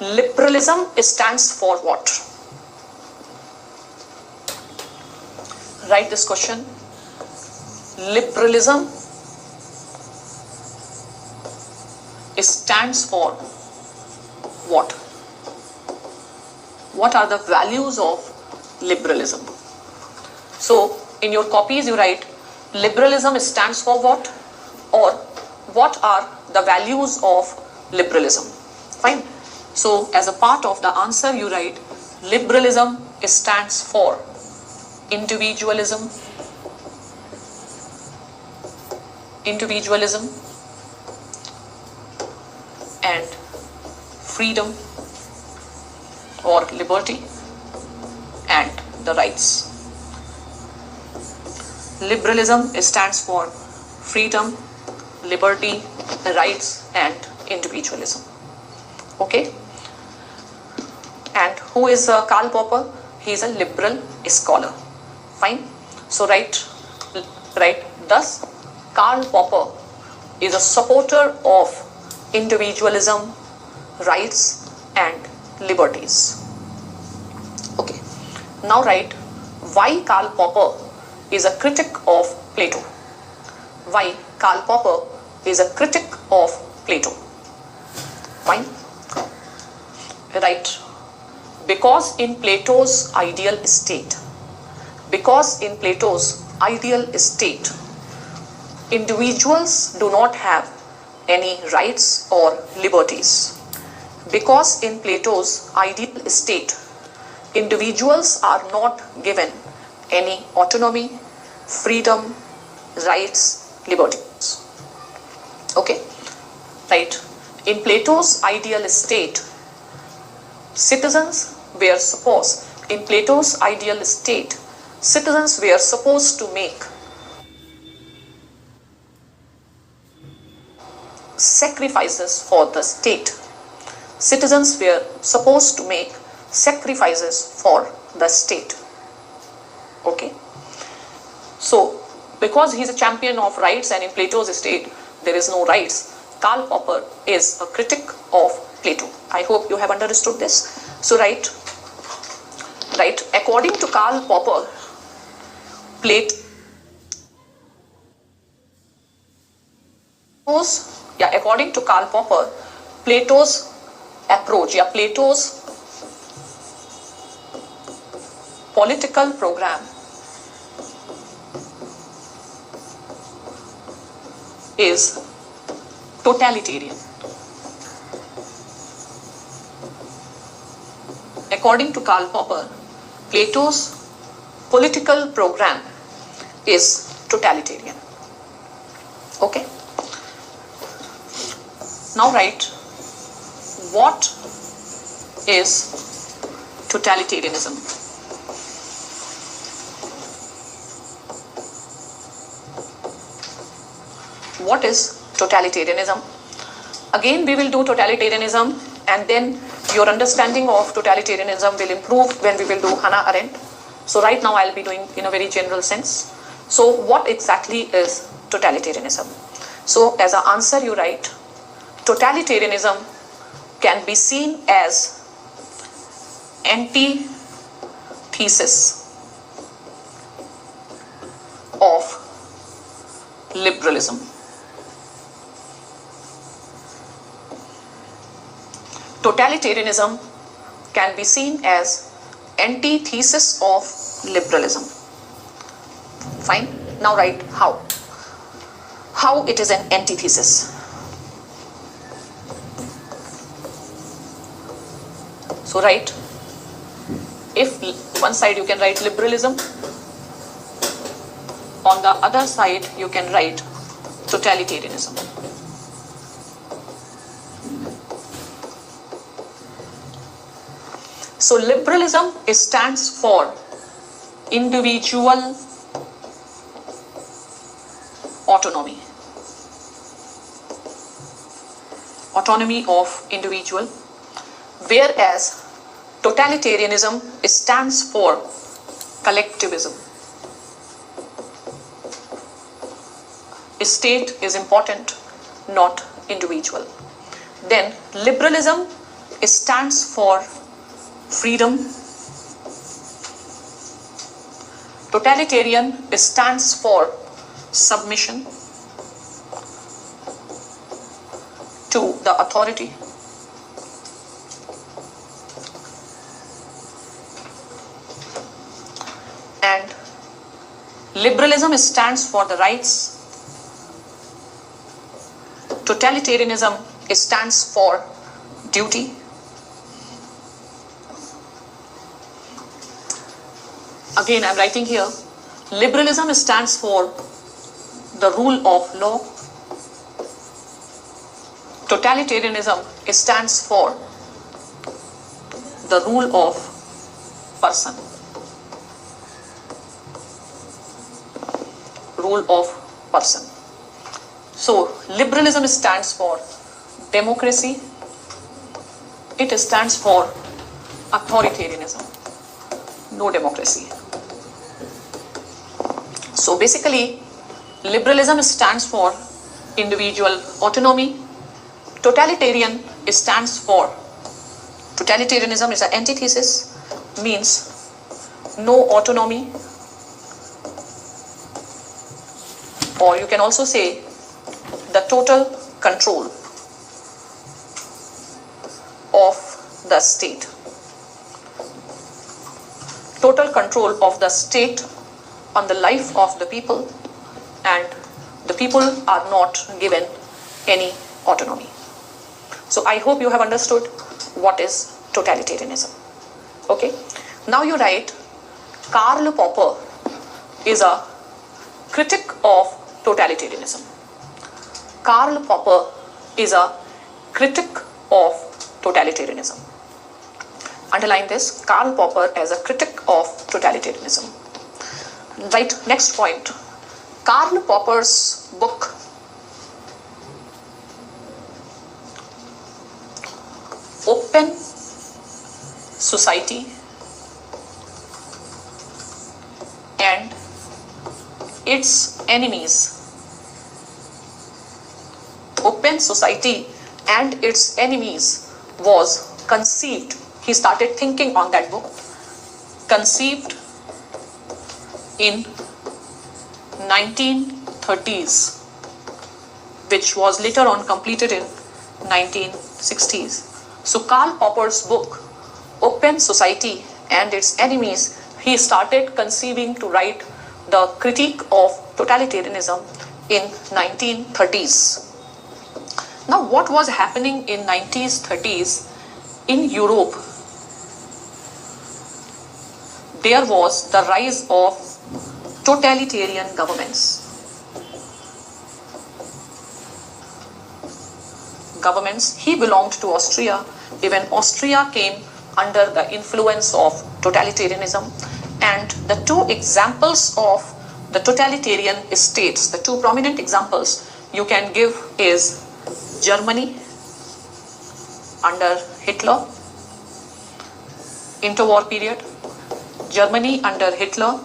Liberalism stands for what? Write this question. Liberalism stands for what? What are the values of liberalism? So in your copies you write liberalism stands for what, or what are the values of liberalism. Fine. So as a part of the answer you write liberalism stands for individualism, and freedom or liberty and the rights. Liberalism stands for freedom, liberty, rights and individualism. Okay? And who is Karl Popper? He is a liberal scholar. Fine. So write thus Karl Popper is a supporter of individualism, rights and liberties. Okay. Now write why Karl Popper is a critic of Plato. Why Karl Popper is a critic of Plato. Fine. Right. Because in Plato's ideal state, individuals do not have any rights or liberties. Because in Plato's ideal state, individuals are not given any autonomy, freedom, rights, liberties. Okay? Right. In Plato's ideal state, citizens were supposed to make sacrifices for the state. Citizens were supposed to make sacrifices for the state. Okay. So, because he is a champion of rights and in Plato's state there is no rights, Karl Popper is a critic of Plato. I hope you have understood this. So write, according to Karl Popper, Plato's approach, Plato's political program is totalitarian. According to Karl Popper, Plato's political program is totalitarian. Okay? Now write, what is totalitarianism? What is totalitarianism? Again, we will do totalitarianism and then your understanding of totalitarianism will improve when we will do Hannah Arendt. So right now I'll be doing in a very general sense. So what exactly is totalitarianism? So as an answer you write, totalitarianism can be seen as antithesis of liberalism. Totalitarianism can be seen as antithesis of liberalism. Fine. Now write how. How it is an antithesis. So write, if one side you can write liberalism, on the other side you can write totalitarianism. So liberalism stands for individual autonomy. Autonomy of individual. Whereas totalitarianism stands for collectivism. State is important, not individual. Then liberalism stands for freedom. Totalitarian stands for submission to the authority. And liberalism stands for the rights. Totalitarianism stands for duty. Again, I'm writing here, liberalism stands for the rule of law. Totalitarianism stands for the rule of person. Rule of person. So, liberalism stands for democracy. It stands for authoritarianism. No democracy. So basically, liberalism stands for individual autonomy. Totalitarian stands for, totalitarianism is an antithesis, means no autonomy, or you can also say the total control of the state. Total control of the state on the life of the people, and the people are not given any autonomy. So I hope you have understood what is totalitarianism. Okay. Now you write, Karl Popper is a critic of totalitarianism. Karl Popper is a critic of totalitarianism. Underline this, Karl Popper as a critic of totalitarianism. Right, next point. Karl Popper's book Open Society and Its Enemies. Open Society and Its Enemies was conceived. He started thinking on that book. Conceived in 1930s, which was later on completed in 1960s. So Karl Popper's book, Open Society and Its Enemies, he started conceiving to write the critique of totalitarianism in 1930s. Now what was happening in 1930s in Europe? There was the rise of totalitarian governments. He belonged to Austria. Even Austria came under the influence of totalitarianism. And the two examples of the totalitarian states, the two prominent examples you can give is Germany under Hitler, interwar period, Germany under Hitler,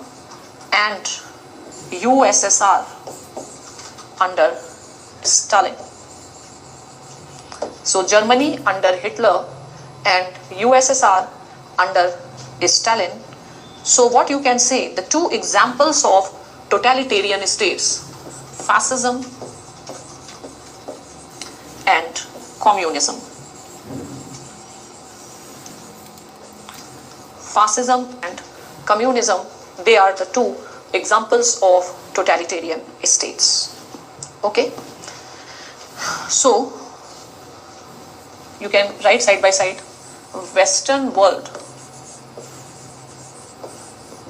and USSR under Stalin. So Germany under Hitler and USSR under Stalin. So what you can say, the two examples of totalitarian states, fascism and communism. Fascism and communism, they are the two examples of totalitarian states. Okay. So you can write side by side, Western world,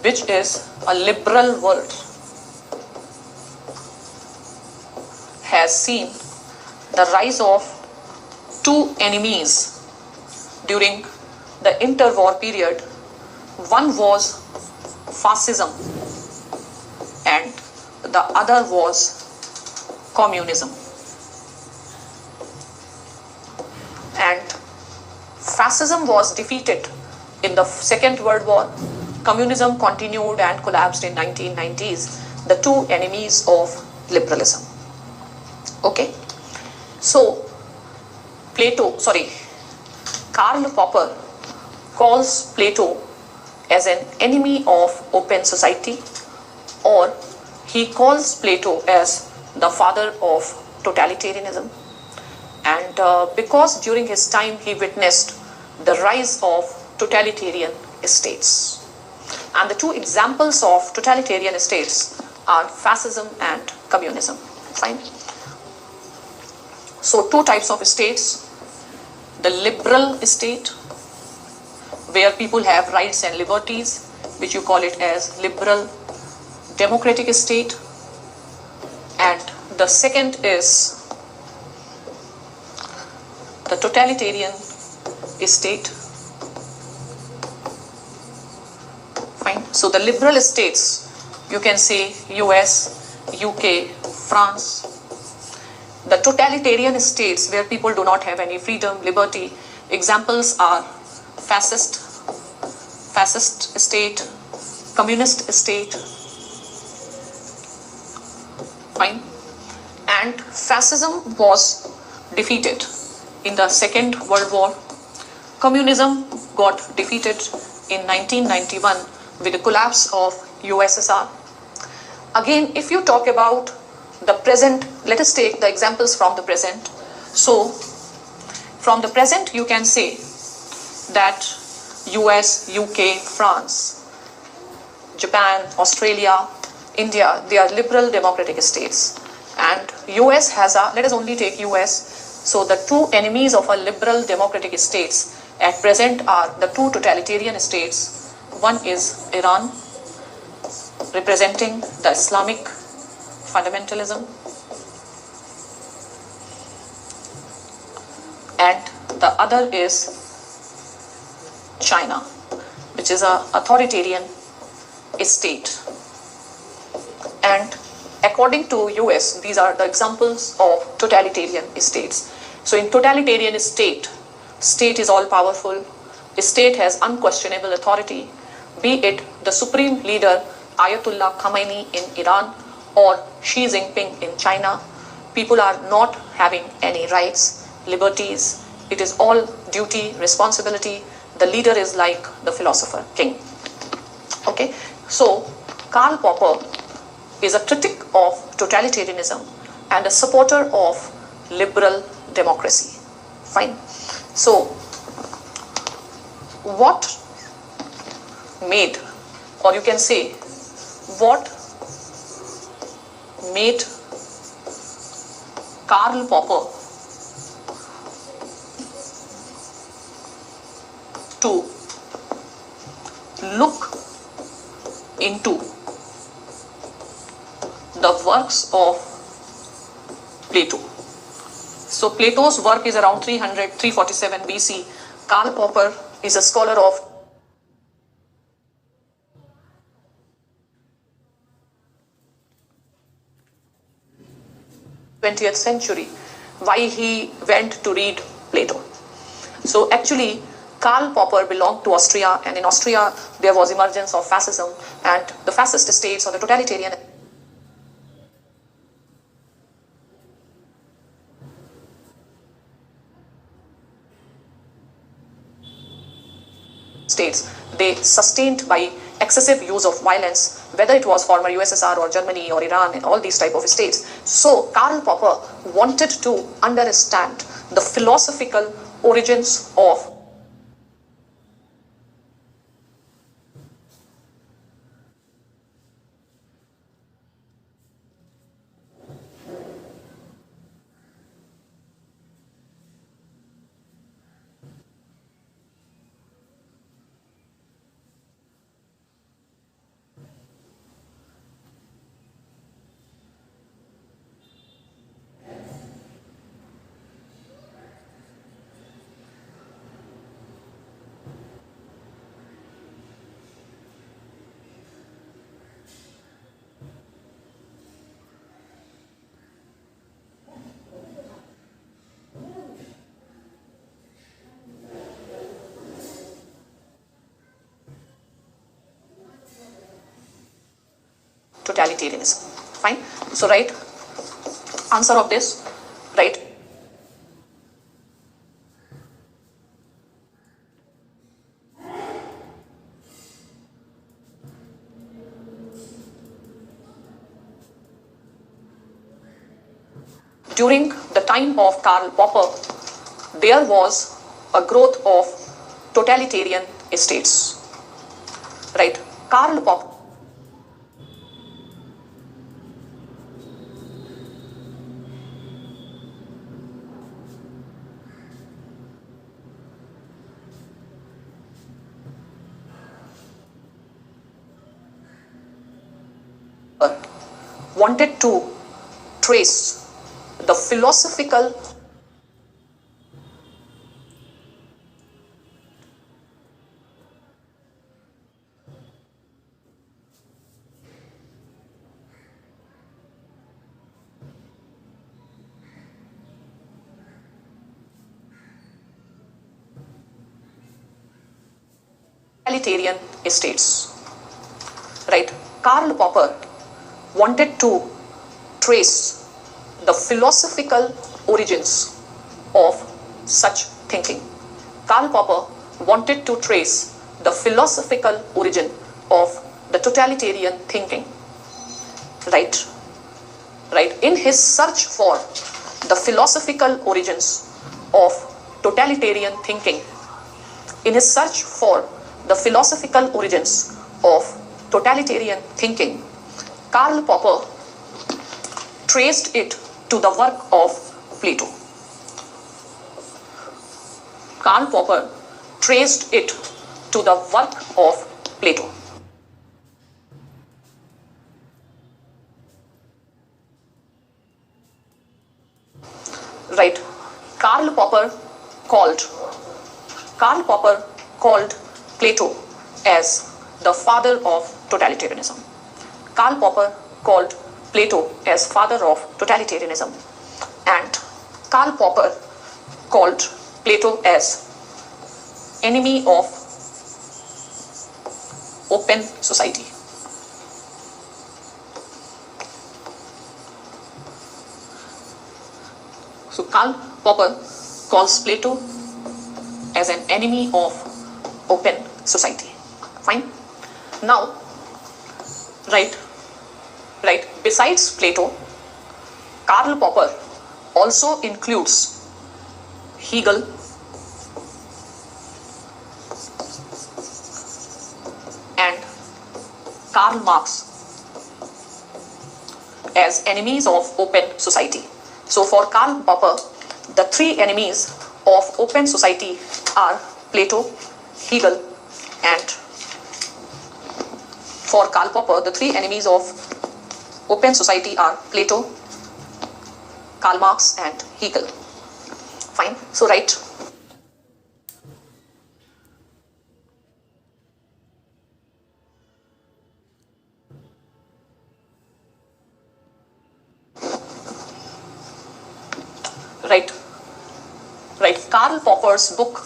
which is a liberal world, has seen the rise of two enemies during the interwar period. One was fascism and the other was communism. And fascism was defeated in the Second World War. Communism continued and collapsed in 1990s, the two enemies of liberalism. Okay. So Karl Popper calls Plato as an enemy of open society, or he calls Plato as the father of totalitarianism. And because during his time he witnessed the rise of totalitarian states. And the two examples of totalitarian states are fascism and communism. Fine. So two types of states: the liberal state, where people have rights and liberties, which you call it as liberal democratic state, and the second is the totalitarian state. Fine. So the liberal states, you can say US, UK, France. The totalitarian states, where people do not have any freedom, liberty, examples are fascist state, communist state. Fine. And fascism was defeated in the Second World War. Communism got defeated in 1991 with the collapse of USSR. Again, if you talk about the present, let us take the examples from the present. So, from the present, you can say that US, UK, France, Japan, Australia, India, they are liberal democratic states. And US has a, let us only take US. So the two enemies of a liberal democratic states at present are the two totalitarian states. One is Iran, representing the Islamic fundamentalism, and the other is China, which is an authoritarian state. And according to US, these are the examples of totalitarian states. So in totalitarian state is all powerful, state has unquestionable authority, be it the supreme leader Ayatollah Khamenei in Iran or Xi Jinping in China. People are not having any rights, liberties. It is all duty, responsibility. The leader is like the philosopher king. Okay, so Karl Popper is a critic of totalitarianism and a supporter of liberal democracy. Fine. So, what made, or you can say, what made Karl Popper to look into the works of Plato? So Plato's work is around 347 BC. Karl Popper is a scholar of 20th century. Why he went to read Plato? So actually, Karl Popper belonged to Austria, and in Austria there was emergence of fascism, and the fascist states or the totalitarian states, they sustained by excessive use of violence, whether it was former USSR or Germany or Iran and all these type of states. So Karl Popper wanted to understand the philosophical origins of totalitarianism. Fine. So right answer of this, right? during the time of Karl Popper, there was a growth of totalitarian states. Right? Karl Popper wanted to trace the philosophical totalitarian states. Right? Karl Popper wanted to trace the philosophical origins of such thinking. Karl Popper wanted to trace the philosophical origin of the totalitarian thinking. Right? Right? In his search for the philosophical origins of totalitarian thinking, in his search for the philosophical origins of totalitarian thinking, Karl Popper traced it to the work of Plato. Karl Popper traced it to the work of Plato. Right? Karl Popper called Plato as the father of totalitarianism. Karl Popper called Plato as father of totalitarianism, and Karl Popper called Plato as enemy of open society. So Karl Popper calls Plato as an enemy of open society. Fine. Now, right, besides Plato, Karl Popper also includes Hegel and Karl Marx as enemies of open society. So for Karl Popper, the three enemies of open society are Plato, Hegel, and for Karl Popper, the three enemies of open society are Plato, Karl Marx, and Hegel. Fine. So right. Karl Popper's book,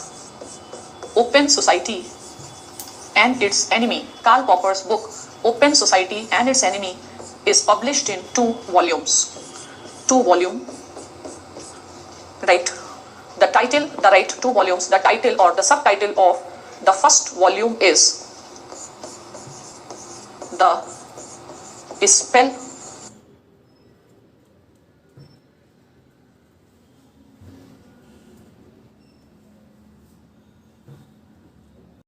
Open Society and Its Enemy. Karl Popper's book, Open Society and Its Enemy, is published in 2 volumes. 2 volumes. Right. The title, 2 volumes, the title or the subtitle of the first volume is The Spell